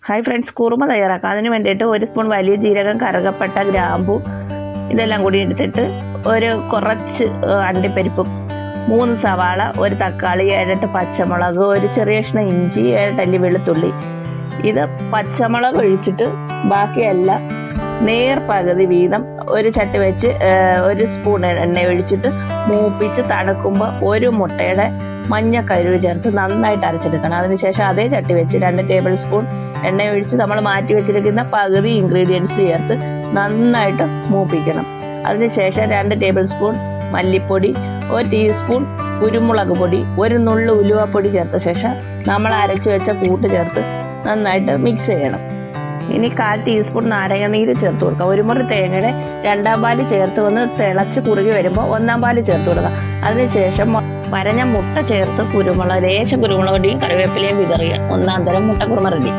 Hi friends, kurma തയ്യാറാക്കാം. അതിന് വേണ്ടിയിട്ട് 1 സ്പൂൺ വലിയ ജീരകം, കറുകപ്പട്ട, ഗ്രാമ്പു ഇതെല്ലാം കൂടി എടുത്തിട്ട് കുറച്ച് അണ്ടിപ്പരിപ്പും 3 സവാള, 1 തക്കാളി, 7-8 പച്ചമുളക്, ഒരു ചെറിയ കഷ്ണം ഇഞ്ചി, 7 അല്ലി വെളുത്തുള്ളി. ഇത് പച്ചമുളക് ഒഴിച്ചിട്ട് ബാക്കിയെല്ലാം പകുതി വീതം ഒരു ചട്ടി വെച്ച് 1 സ്പൂൺ എണ്ണ ഒഴിച്ചിട്ട് മൂപ്പിച്ച് തണുക്കുമ്പോൾ 1 മുട്ടയുടെ മഞ്ഞക്കരുവ് ചേർത്ത് നന്നായിട്ട് അരച്ചെടുക്കണം. അതിനുശേഷം അതേ ചട്ടി വെച്ച് 2 ടേബിൾ സ്പൂൺ എണ്ണ ഒഴിച്ച് നമ്മൾ മാറ്റി വെച്ചിരിക്കുന്ന പകുതി ഇൻഗ്രീഡിയൻസ് ചേർത്ത് നന്നായിട്ട് മൂപ്പിക്കണം. അതിനുശേഷം 2 ടേബിൾ സ്പൂൺ മല്ലിപ്പൊടി, 1 ടീസ്പൂൺ കുരുമുളക് പൊടി, 1 നുള്ളു ഉലുവപ്പൊടി ചേർത്ത ശേഷം നമ്മൾ അരച്ചു വെച്ച കൂട്ട് ചേർത്ത് നന്നായിട്ട് മിക്സ് ചെയ്യണം. ഇനി 1/4 ടീസ്പൂൺ നാരങ്ങ നീര് ചേർത്ത് കൊടുക്കുക. 1 മുറി തേങ്ങയുടെ 2ാം പാല് ചേർത്ത് ഒന്ന് തിളച്ച് കുറുകി വരുമ്പോൾ 1ാം പാല് ചേർത്ത് കൊടുക്കുക. അതിനുശേഷം വരഞ്ഞ മുട്ട ചേർത്ത് ലേശം കുരുമുളക് പൊടിയും കറിവേപ്പിലയും വിതറുക. 1ാം തരം മുട്ട കുറുമ റെഡി.